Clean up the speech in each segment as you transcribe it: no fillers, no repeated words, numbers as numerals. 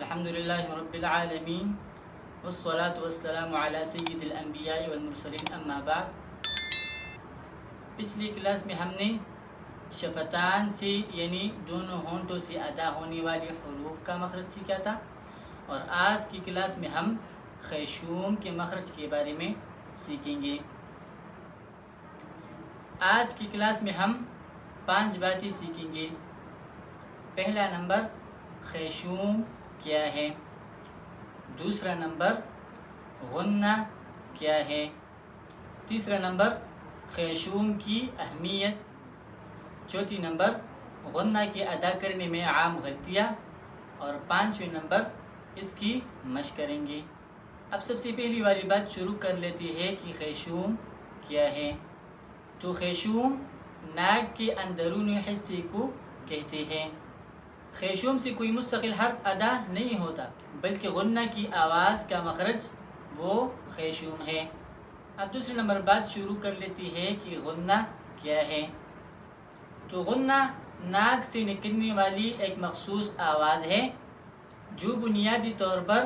الحمدللہ رب العالمین والصلاة والسلام علی سید الانبیاء والمرسلین اما بعد۔ پچھلی کلاس میں ہم نے شفتان سے یعنی دونوں ہونٹوں سے ادا ہونے والے حروف کا مخرج سیکھا تھا، اور آج کی کلاس میں ہم خیشوم کے مخرج کے بارے میں سیکھیں گے۔ آج کی کلاس میں ہم 5 باتیں سیکھیں گے۔ پہلا نمبر خیشوم کیا ہے، دوسرا نمبر غنہ کیا ہے، تیسرا نمبر خیشوم کی اہمیت، چوتھی نمبر غنہ کے ادا کرنے میں عام غلطیاں، اور 5ویں نمبر اس کی مشق کریں گے۔ اب سب سے پہلی والی بات شروع کر لیتے ہیں کہ خیشوم کیا ہے۔ تو خیشوم ناک کے اندرونی حصے کو کہتے ہیں۔ خیشوم سے کوئی مستقل حرف ادا نہیں ہوتا، بلکہ غنہ کی آواز کا مخرج وہ خیشوم ہے۔ اب دوسرے نمبر بات شروع کر لیتی ہے کہ غنہ کیا ہے۔ تو غنہ ناک سے نکلنے والی ایک مخصوص آواز ہے جو بنیادی طور پر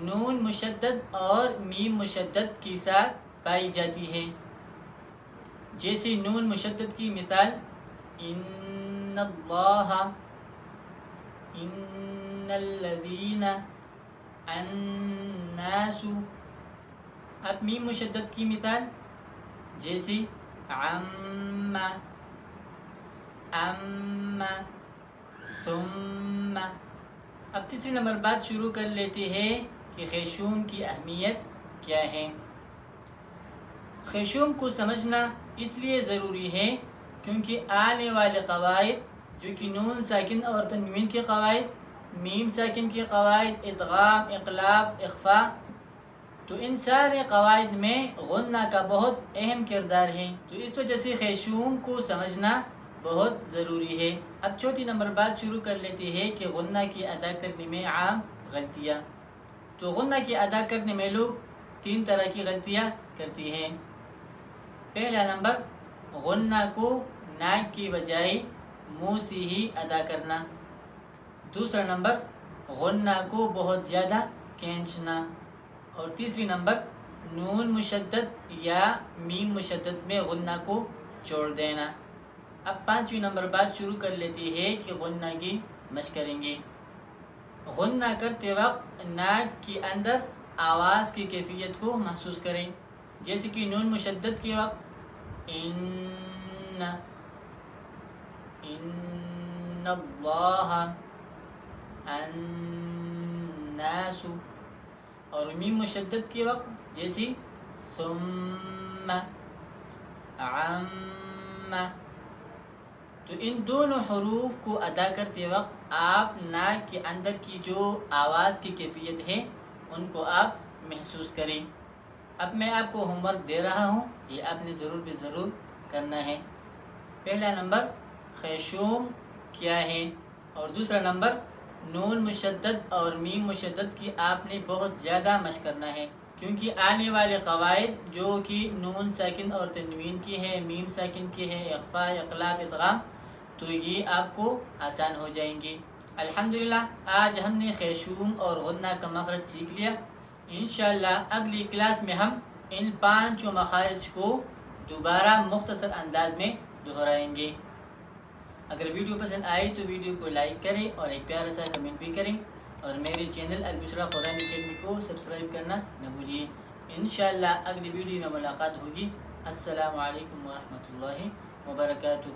نون مشدد اور میم مشدد کے ساتھ پائی جاتی ہے۔ جیسے نون مشدد کی مثال ان اللہ، ان الذین، الناس۔ اب میم مشدد کی مثال جیسے عم، ام، ثم۔ اب تیسری نمبر بات شروع کر لیتے ہیں کہ خیشوم کی اہمیت کیا ہے۔ خیشوم کو سمجھنا اس لیے ضروری ہے کیونکہ آنے والے قواعد جو کہ نون ساکن اور تنوین کے قواعد، میم ساکن کے قواعد، ادغام، اقلاب، اخفاء، تو ان سارے قواعد میں غنہ کا بہت اہم کردار ہے۔ تو اس وجہ سے خیشوم کو سمجھنا بہت ضروری ہے۔ اب چوتھی نمبر بات شروع کر لیتے ہیں کہ غنہ کی ادا کرنے میں عام غلطیاں۔ تو غنہ کی ادا کرنے میں لوگ 3 طرح کی غلطیاں کرتے ہیں۔ پہلا نمبر غنہ کو ناک کی بجائے منہ سے ہی ادا کرنا۔ دوسرا نمبر غنہ کو بہت زیادہ کھینچنا، اور تیسری نمبر نون مشدد یا میم مشدد میں غنہ کو چھوڑ دینا۔ اب 5ویں نمبر بات شروع کر لیتے ہیں کہ غنہ کی مشق کریں گے۔ غنہ کرتے وقت ناک کے اندر آواز کی کیفیت کو محسوس کریں، جیسے کہ نون مشدد کے وقت ان اللہ، الناس، اور میم مشدد کے وقت جیسے ثم، عم۔ تو ان دونوں حروف کو ادا کرتے وقت آپ ناک کے اندر کی جو آواز کی کیفیت ہے ان کو آپ محسوس کریں۔ اب میں آپ کو ہوم ورک دے رہا ہوں، یہ آپ نے ضرور کرنا ہے۔ پہلا نمبر خیشوم کیا ہے، اور دوسرا نمبر نون مشدد اور میم مشدد کی آپ نے بہت زیادہ مشق کرنا ہے، کیونکہ آنے والے قواعد جو کہ نون ساکن اور تنوین کی ہے، میم ساکن کی ہے، اخفاء، اقلاب، ادغام، تو یہ آپ کو آسان ہو جائیں گے۔ الحمدللہ آج ہم نے خیشوم اور غنہ کا مخرج سیکھ لیا۔ انشاءاللہ اگلی کلاس میں ہم ان 5 مخارج کو دوبارہ مختصر انداز میں دہرائیں گے۔ اگر ویڈیو پسند آئے تو ویڈیو کو لائک کریں اور ایک پیارا سا کمنٹ بھی کریں، اور میرے چینل البشرا قرآن اکیڈمی کو سبسکرائب کرنا نہ بھولیے۔ انشاءاللہ اگلی ویڈیو میں ملاقات ہوگی۔ السلام علیکم ورحمۃ اللہ وبرکاتہ۔